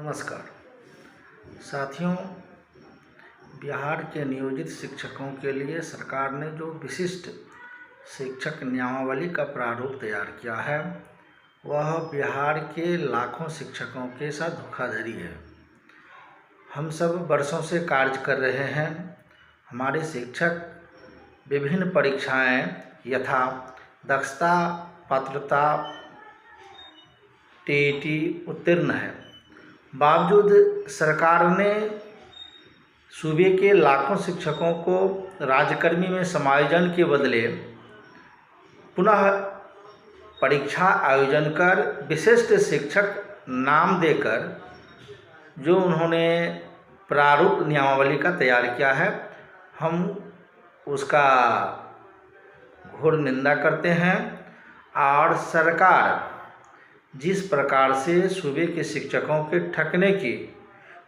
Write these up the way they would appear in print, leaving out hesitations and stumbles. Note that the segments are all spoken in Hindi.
नमस्कार साथियों, बिहार के नियोजित शिक्षकों के लिए सरकार ने जो विशिष्ट शिक्षक नियमावली का प्रारूप तैयार किया है वह बिहार के लाखों शिक्षकों के साथ धोखाधड़ी है। हम सब वर्षों से कार्य कर रहे हैं। हमारे शिक्षक विभिन्न परीक्षाएं यथा दक्षता, पात्रता, टीईटी उत्तीर्ण है। बावजूद सरकार ने सूबे के लाखों शिक्षकों को राज्यकर्मी में समायोजन के बदले पुनः परीक्षा आयोजन कर विशिष्ट शिक्षक नाम देकर जो उन्होंने प्रारूप नियमावली का तैयार किया है, हम उसका घोर निंदा करते हैं। और सरकार जिस प्रकार से सूबे के शिक्षकों के ठगने की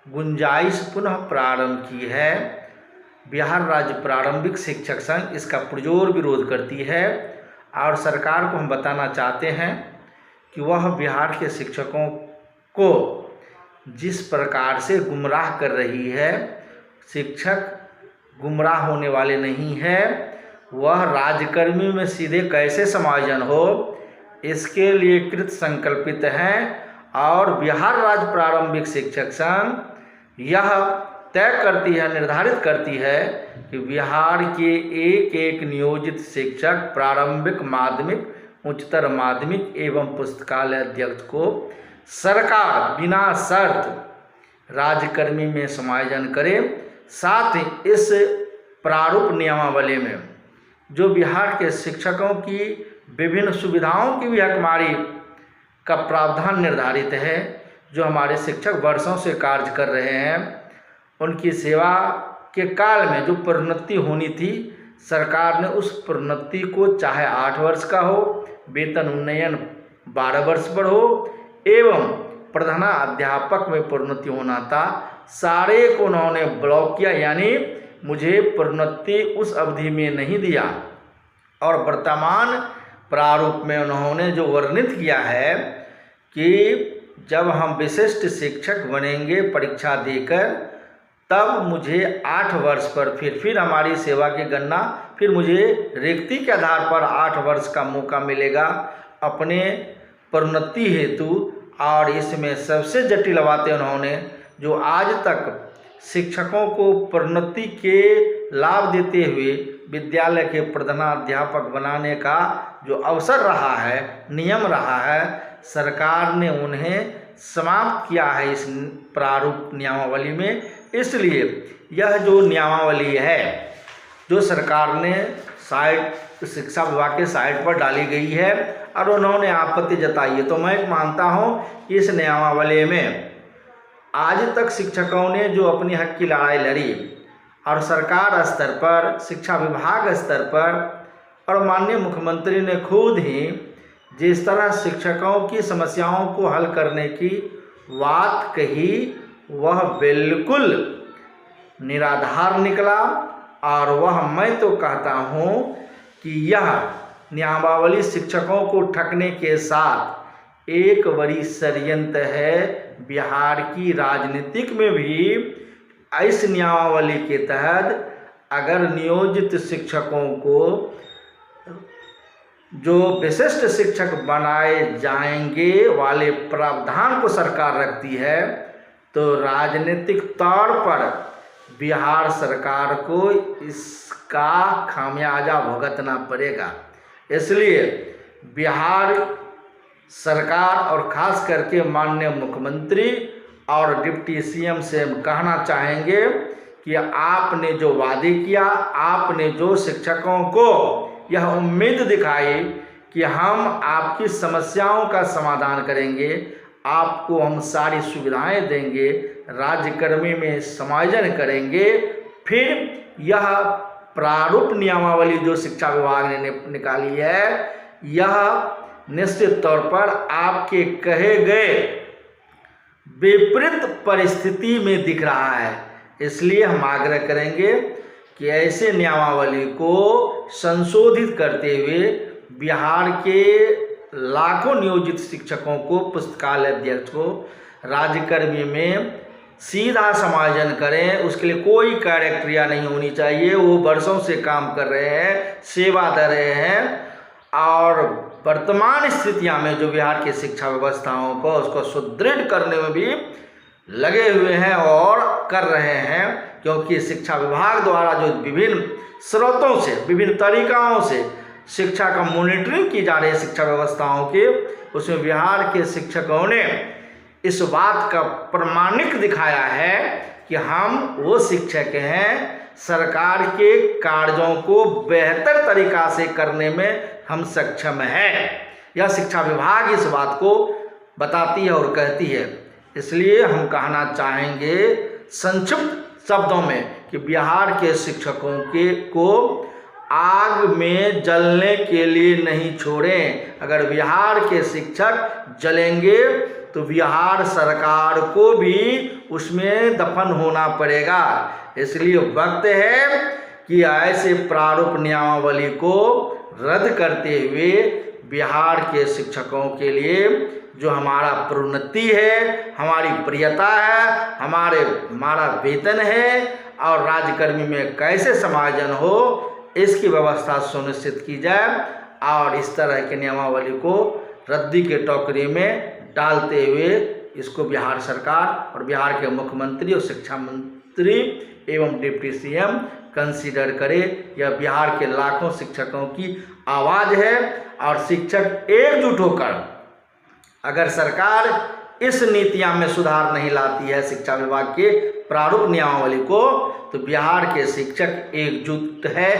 गुंजाइश पुनः प्रारंभ की है, बिहार राज्य प्रारंभिक शिक्षक संघ इसका पुरजोर विरोध करती है। और सरकार को हम बताना चाहते हैं कि वह बिहार के शिक्षकों को जिस प्रकार से गुमराह कर रही है, शिक्षक गुमराह होने वाले नहीं है, वह राज्यकर्मी में सीधे कैसे समायोजन हो इसके लिए कृत संकल्पित हैं। और बिहार राज्य प्रारंभिक शिक्षक संघ यह तय करती है, निर्धारित करती है कि बिहार के एक एक नियोजित शिक्षक प्रारंभिक, माध्यमिक, उच्चतर माध्यमिक एवं पुस्तकालय अध्यक्ष को सरकार बिना शर्त राज्यकर्मी में समायोजन करे। साथ ही इस प्रारूप नियमावली में जो बिहार के शिक्षकों की विभिन्न सुविधाओं की भी हकमारी का प्रावधान निर्धारित है, जो हमारे शिक्षक वर्षों से कार्य कर रहे हैं, उनकी सेवा के काल में जो प्रोन्नति होनी थी, सरकार ने उस प्रोन्नति को चाहे 8 वर्ष का हो, वेतन उन्नयन 12 वर्ष पर हो एवं प्रधानाध्यापक में प्रोन्नति होना था, सारे को उन्होंने ब्लॉक किया। यानी मुझे प्रोन्नति उस अवधि में नहीं दिया। और वर्तमान प्रारूप में उन्होंने जो वर्णित किया है कि जब हम विशिष्ट शिक्षक बनेंगे परीक्षा देकर, तब मुझे 8 वर्ष पर फिर हमारी सेवा की गणना, फिर मुझे रिक्ति के आधार पर 8 वर्ष का मौका मिलेगा अपने प्रोन्नति हेतु। और इसमें सबसे जटिल बातें उन्होंने जो आज तक शिक्षकों को प्रोन्नति के लाभ देते हुए विद्यालय के प्रधानाध्यापक बनाने का जो अवसर रहा है, नियम रहा है, सरकार ने उन्हें समाप्त किया है इस प्रारूप नियमावली में। इसलिए यह जो नियमावली है जो सरकार ने शिक्षा विभाग के साइट पर डाली गई है और उन्होंने आपत्ति जताई है, तो मैं मानता हूँ कि इस नियमावली में आज तक शिक्षकों ने जो अपनी हक की लड़ाई लड़ी और सरकार स्तर पर, शिक्षा विभाग स्तर पर और माननीय मुख्यमंत्री ने खुद ही जिस तरह शिक्षकों की समस्याओं को हल करने की बात कही, वह बिल्कुल निराधार निकला। और वह मैं तो कहता हूँ कि यह नियमावली शिक्षकों को ठगने के साथ एक बड़ी षड्यंत्र है। बिहार की राजनीतिक में भी इस नियमावली के तहत अगर नियोजित शिक्षकों को जो विशिष्ट शिक्षक बनाए जाएंगे वाले प्रावधान को सरकार रखती है, तो राजनीतिक तौर पर बिहार सरकार को इसका खामियाजा भुगतना पड़ेगा। इसलिए बिहार सरकार और ख़ास करके माननीय मुख्यमंत्री और डिप्टी सीएम से हम कहना चाहेंगे कि आपने जो वादे किया, आपने जो शिक्षकों को यह उम्मीद दिखाई कि हम आपकी समस्याओं का समाधान करेंगे, आपको हम सारी सुविधाएं देंगे, राज्यकर्मी में समायोजन करेंगे, फिर यह प्रारूप नियमावली जो शिक्षा विभाग ने निकाली है, यह निश्चित तौर पर आपके कहे गए विपरीत परिस्थिति में दिख रहा है। इसलिए हम आग्रह करेंगे कि ऐसे नियमावली को संशोधित करते हुए बिहार के लाखों नियोजित शिक्षकों को, पुस्तकालय अध्यक्ष को राज्यकर्मी में सीधा समायोजन करें, उसके लिए कोई क्राइटेरिया नहीं होनी चाहिए। वो वर्षों से काम कर रहे हैं, सेवा दे रहे हैं और वर्तमान स्थितियां में जो बिहार की शिक्षा व्यवस्थाओं को उसको सुदृढ़ करने में भी लगे हुए हैं और कर रहे हैं, क्योंकि शिक्षा विभाग द्वारा जो विभिन्न स्रोतों से, विभिन्न तरीकाओं से शिक्षा का मॉनिटरिंग की जा रही है शिक्षा व्यवस्थाओं की, उसमें बिहार के शिक्षकों ने इस बात का प्रमाणिक दिखाया है कि हम वो शिक्षक हैं, सरकार के कार्यों को बेहतर तरीका से करने में हम सक्षम हैं। यह शिक्षा विभाग इस बात को बताती है और कहती है। इसलिए हम कहना चाहेंगे संक्षिप्त शब्दों में कि बिहार के शिक्षकों को आग में जलने के लिए नहीं छोड़ें। अगर बिहार के शिक्षक जलेंगे तो बिहार सरकार को भी उसमें दफन होना पड़ेगा। इसलिए वक्त है कि ऐसे प्रारूप नियमावली को रद्द करते हुए बिहार के शिक्षकों के लिए जो हमारा प्रोन्नति है, हमारी प्रियता है, हमारा वेतन है और राज्यकर्मी में कैसे समायोजन हो, इसकी व्यवस्था सुनिश्चित की जाए और इस तरह के नियमावली को रद्दी के टोकरी में डालते हुए इसको बिहार सरकार और बिहार के मुख्यमंत्री और शिक्षा मंत्री एवं डिप्टी सीएम कंसीडर करे। यह बिहार के लाखों शिक्षकों की आवाज़ है और शिक्षक एकजुट होकर, अगर सरकार इस नीतियां में सुधार नहीं लाती है शिक्षा विभाग के प्रारूप नियमावली को, तो बिहार के शिक्षक एकजुट है।